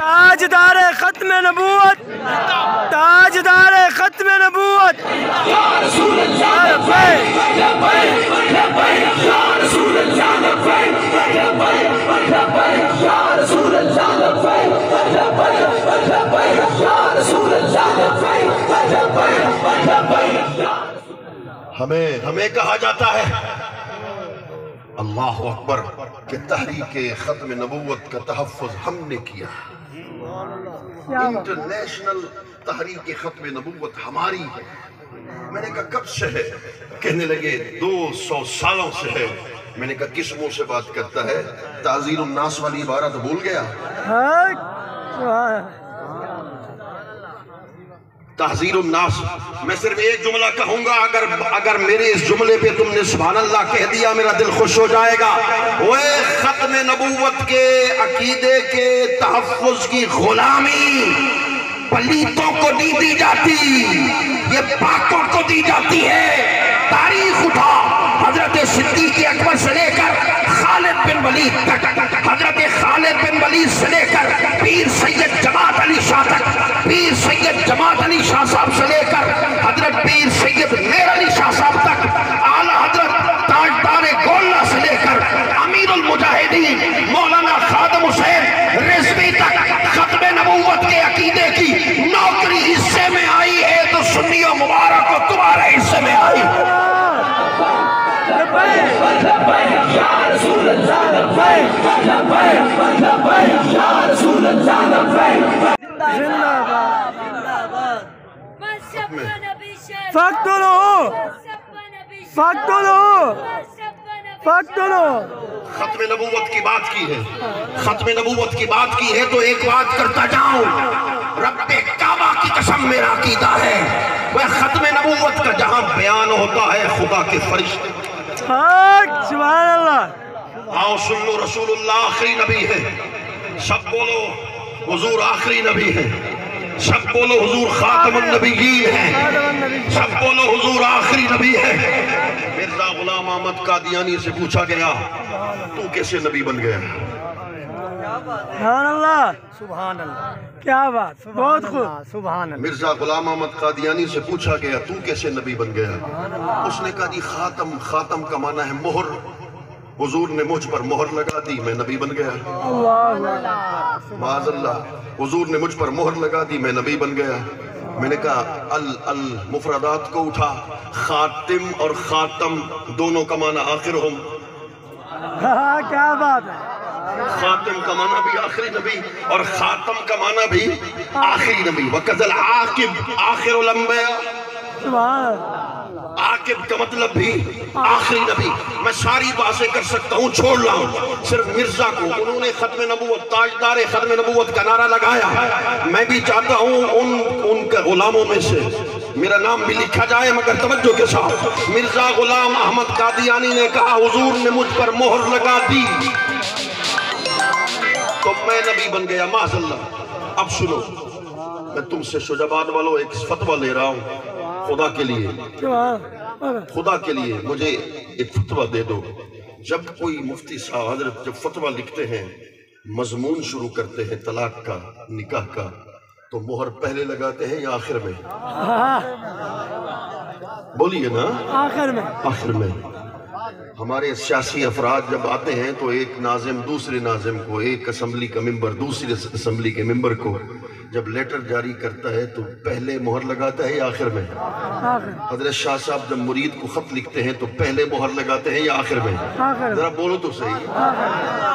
تاجدار ختم نبوت، تاجدار ختم نبوت. ہمیں کہا جاتا ہے اللہ اکبر کہ تحریک ختم نبوت کا تحفظ ہم نے کیا. انٹرنیشنل تحریک ختم نبوت ہماری ہے. میں نے کہا کب سے ہے؟ کہنے لگے 200 سالوں سے ہے. میں نے کہا کس منہ سے بات کرتا ہے؟ تعزیر الناس والی عبارت بھول گیا؟ تحذیر الناس. میں صرف ایک جملہ کہوں گا، اگر میرے اس جملے پہ تم نے سبحان اللہ کہہ دیا میرا دل خوش ہو جائے گا. وہ ختم نبوت کے عقیدے کے تحفظ کی غلامی پلیتوں کو نہیں دی جاتی، یہ پاکوں کو دی جاتی ہے. تاریخ اٹھا، حضرت صدیق اکبر سے لے کر خالد بن ولید تک، حضرت خالد بن ولید سے لے کر پیر سید جماعت علی شاہ تک، پیر سید جماعت علی شاہ صاحب سے لے کر حضرت پیر سید میر علی شاہ صاحب تک، اعلیٰ حضرت تاجدار گولہ سے لے کر امیر المجاہدین مولانا خادم حسین رضوی تک ختم نبوت کے عقیدے کی نوکری حصے میں آئی ہے تو سنیوں مبارک کو تمہارے حصے میں آئی. فاقتلوا فاقتلوا فاقتلوا. ختم نبوت کی بات کی ہے، ختم نبوت کی بات کی ہے تو ایک بات کرتا جاؤں. رب کعبہ کی قسم میرا عقیدہ ہے وہ ختم نبوت کا جہاں بیان ہوتا ہے خدا کے فرشتے. سبحان اللہ. آؤ سن لو، رسول اللہ آخری نبی ہے. سب بولو حضور آخری نبی ہے. سب بولو حضور خاتم النبیین ہے. سب بولو حضور آخری نبی ہے. مرزا غلام احمد قادیانی سے پوچھا گیا تو کیسے نبی بن گیا؟ سبحان اللہ، سبحان اللہ. کیا بات، بہت خوب. سبحان اللہ. مرزا غلام احمد قادیانی سے پوچھا گیا تو کیسے نبی بن گیا؟ اس نے کہا جی خاتم، خاتم کا معنی ہے مہر. حضور نے مجھ پر مہر لگا دی، میں نبی بن گیا. معاذ اللہ، حضور نے مجھ پر مہر لگا دی، میں نبی بن گیا. میں نے کہا المفردات کو اٹھا، خاتم اور خاتم دونوں کا معنی آخر ہم. کیا بات ہے. خاتم کا معنی بھی آخری نبی اور خاتم کا معنی بھی آخری نبی. وَقَذَ الْعَاقِبْ آخر الانبیاء. سبحان اللہ. عاقب کا مطلب بھی آخری نبی. میں ساری باتیں کر سکتا ہوں، چھوڑ لاؤں صرف مرزا کو. انہوں نے ختم نبوت، تاجدار ختم نبوت کا نعرہ لگایا. میں بھی چاہتا ہوں ان کے غلاموں میں سے میرا نام بھی لکھا جائے، مگر توجہ کے ساتھ. مرزا غلام احمد قادیانی نے کہا حضور نے مجھ پر مہر لگا دی تو میں نبی بن گیا. معاذ اللہ. اب سنو، میں تم سے شجاباد والوں ایک فتویٰ لے رہا ہوں. خدا کے لیے، خدا کے لیے مجھے ایک فتویٰ دے دو. جب کوئی مفتی صاحب حضرت جب فتویٰ لکھتے ہیں، مضمون شروع کرتے ہیں طلاق کا، نکاح کا، تو مہر پہلے لگاتے ہیں یا آخر میں؟ بولیے نا. آخر میں. آخر میں. ہمارے سیاسی افراد جب آتے ہیں تو ایک ناظم دوسرے ناظم کو، ایک اسمبلی کا ممبر دوسرے اسمبلی کے ممبر کو جب لیٹر جاری کرتا ہے تو پہلے مہر لگاتا ہے یا آخر میں؟ حضرت شاہ صاحب جب مرید کو خط لکھتے ہیں تو پہلے مہر لگاتے ہیں یا آخر میں؟ ذرا بولو تو صحیح.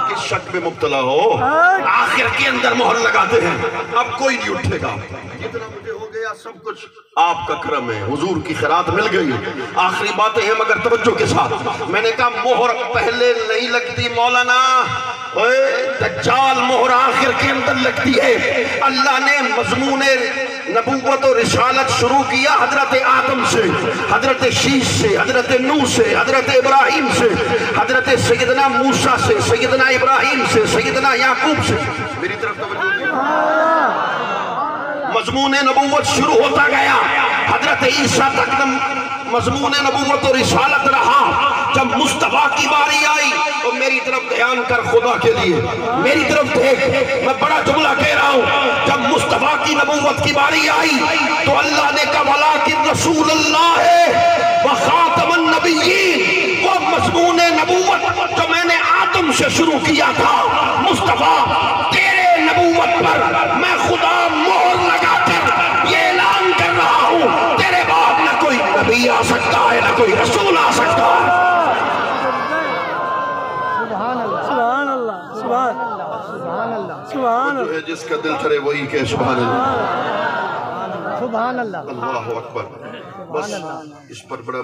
کس شک میں مبتلا ہو؟ آخر کے اندر مہر لگاتے ہیں. اب کوئی نہیں اٹھے گا. جتنا مجھے ہو گیا سب کچھ آپ کا کرم ہے، حضور کی خیرات مل گئی. آخری باتیں ہیں مگر توجہ کے ساتھ. میں نے کہا مہر پہلے نہیں لگتی مولانا، دجال مہر آخر کے اندر لگتی ہے. اللہ نے مضمون نبوت و رسالت شروع کیا حضرت آدم سے، حضرت شیش سے، حضرت نوح سے، حضرت ابراہیم سے، حضرت سیدنا موسیٰ سے، سیدنا ابراہیم سے، سیدنا یعقوب سے. میری طرف توجہ. مضمون نبوت شروع ہوتا گیا، حضرت عیسیٰ تک مضمون نبوت و رسالت رہا. جب مصطفیٰ کی باری آئی اور میری طرف دھیان کر خدا کے لیے، میری طرف دیکھ، میں بڑا جملہ کہہ رہا ہوں۔ جب مصطفیٰ کی نبوت کی باری آئی تو اللہ نے کہا وَلَٰكِن رسول اللہ ہے وَخَاتَمَ النَّبِيِّينَ، وہ مضمون نبوت جو میں نے آدم سے شروع کیا تھا، مصطفیٰ تیرے نبوت پر میں خدا مہر لگا کر یہ اعلان کر رہا ہوں، تیرے بعد نہ کوئی نبی آ سکتا ہے نہ کوئی رسول آ سکتا ہے۔ سبحان اللہ، سبحان اللہ، سبحان جو اللہ، ہے جس کا دل تھرے وہی کہ سبحان اللہ، سبحان اللہ، اللہ اکبر۔ بس اس پر بڑا